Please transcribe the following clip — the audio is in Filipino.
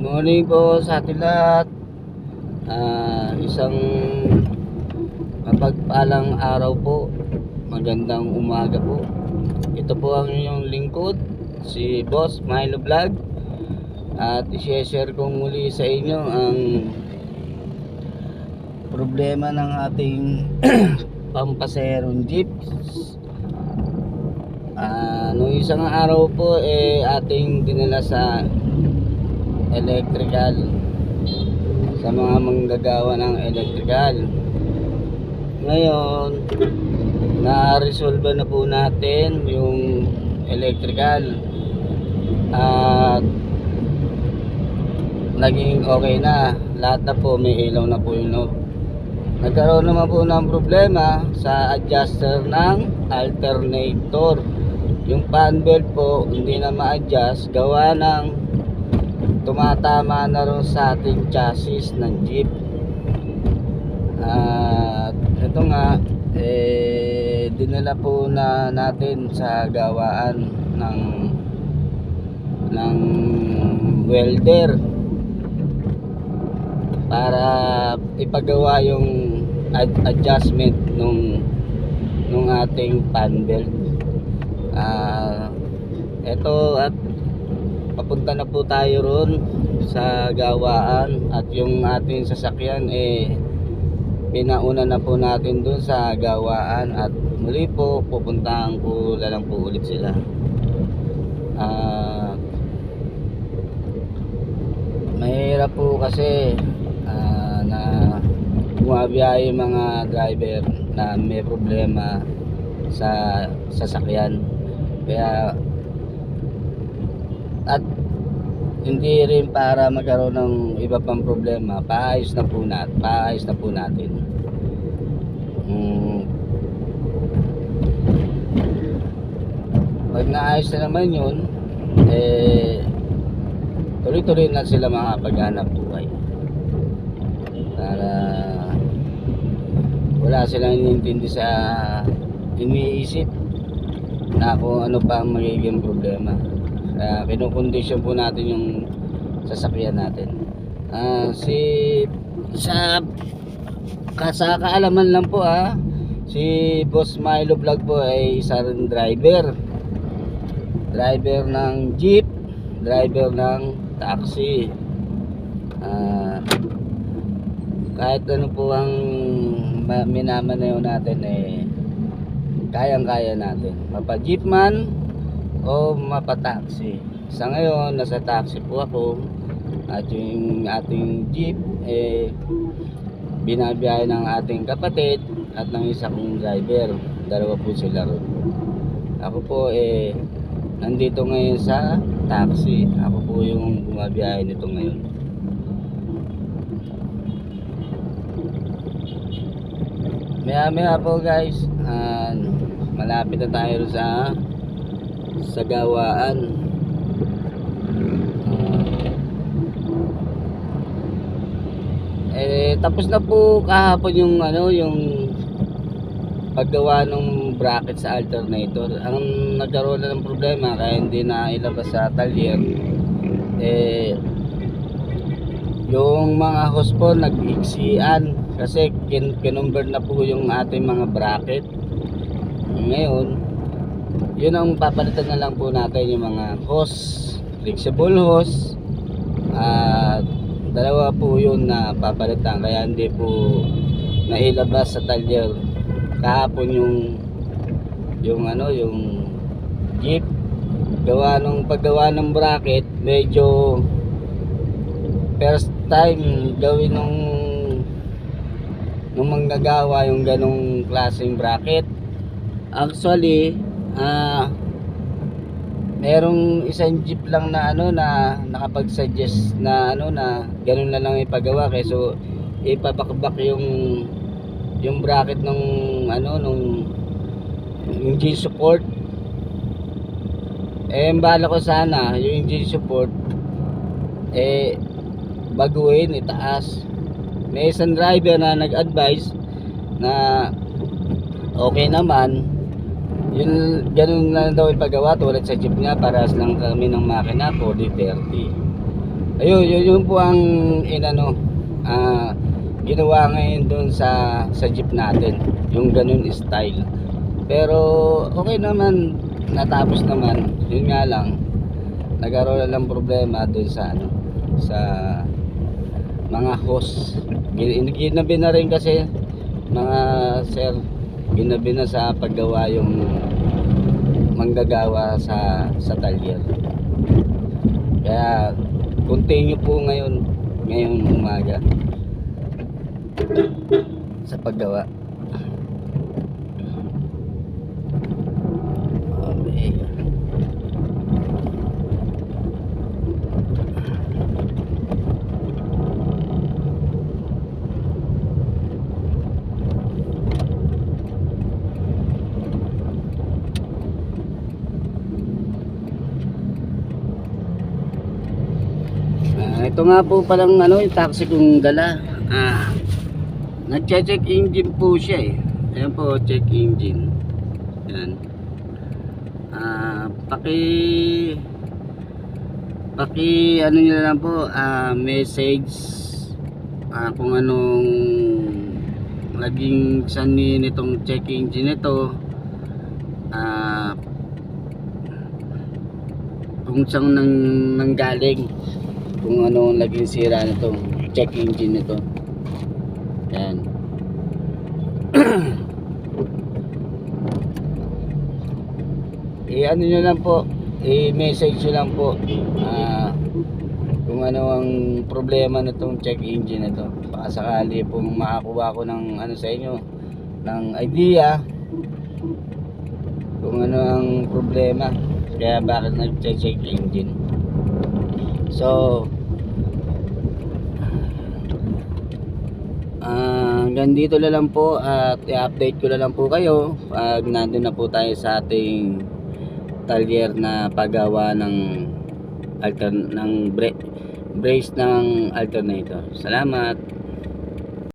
Morning po sa ating lahat. Isang mapagpalang araw po. Magandang umaga po. Ito po ang inyong lingkod, si Boss Milo Vlog. At i-share ko muli sa inyo ang problema ng ating pampaserong jeep. Noong isang araw po ating dinala sa electrical, sa mga manggagawa ng electrical. Ngayon na-resolve na po natin yung electrical at naging okay na lahat, na po may ilaw na po yun. Nagkaroon naman po ng problema sa adjuster ng alternator. Yung fan belt po hindi na ma-adjust, gawa ng tumatama na rin sa ating chassis ng jeep. At ito nga dinala po na natin sa gawaan ng welder para ipagawa yung adjustment nung ating fan belt. Ito, at papunta na po tayo ron sa gawaan, at yung ating sasakyan pinauna na po natin dun sa gawaan, at muli po pupuntahan ko na lang po ulit sila. Mahirap po kasi na bumabiyahe yung mga driver na may problema sa sasakyan. Kaya, at hindi rin para magkaroon ng iba pang problema, paayos na po natin. Pag naayos na naman yun, tuloy-tuloy na sila makapaghanap buhay, para wala silang inintindi sa iniisip na kung ano pa ang magiging problema. Kaya kinukondisyon po natin yung sasakyan natin. Sa kaalaman lang po, si Boss Milo Vlog po ay isa rin driver ng jeep, driver ng taxi. Kahit ano po ang minamanayaw natin, kayang-kaya natin, mapa-jeep man o mapa-taxi. Sa ngayon nasa taxi po ako, at yung ating jeep binabiyahe ng ating kapatid at ng isa kong driver. Dalawa po sila ron. Ako po nandito ngayon sa taxi. Ako po yung bumabiyahe nito ngayon. Maya po guys, malapit na tayo sa gawaan. Tapos na po kahapon yung yung paggawa ng bracket sa alternator. Ang nagkaroon na ng problema, kaya hindi na ilabas sa talyer, yung mga hose po nag-iksian kasi kinumber na po yung ating mga bracket. Ngayon, yun ang papalitan na lang po natin, yung mga hose, flexible hose, at dalawa po yun na papalitan, kaya hindi po nailabas sa talyer kahapon yung jeep. Paggawa ng bracket, medyo first time gawin nung manggagawa yung ganong klaseng bracket. Actually, merong isang jeep lang na na nakapag-suggest na na ganun na lang ipagawa, kaysa ipabakbak yung bracket ng yung G support. Bala ko sana yung G support baguhin, itaas. May isang driver na nag-advise na okay naman, yun, ganun na daw ipagawa tulad sa jeep niya. Paras lang kami ng makina 40-30. Ayun, yun po ang inano, ginawa ngayon doon sa jeep natin, yung ganun style. Pero okay naman, natapos naman. Yun nga lang, nagkaroon na lang problema doon sa ano, sa mga hose. Ginabi na rin kasi mga sir, ginabi na sa paggawa yung manggagawa sa talyer. Kaya continue po ngayong umaga sa paggawa. Okay. Ito nga po palang ano, yung taxi kong dala. Nag-check engine po siya eh. Ayan po, check engine. Yan. Paki ano nyo lang po, message kung anong naging sanhi nitong check engine ito, kung saan nanggaling, kung ano naging sira nitong check engine nito. Yan. I-ano nyo lang po, i-message nyo lang po kung ano ang problema nitong check engine nito. Baka sakali po makakuha ko ng ano sa inyo, ng idea kung ano ang problema, kaya bakit nag-check engine. So hanggang dito na lang po, at i-update ko na lang po kayo pag nandun na po tayo sa ating talyer na paggawa ng brace ng alternator. Salamat.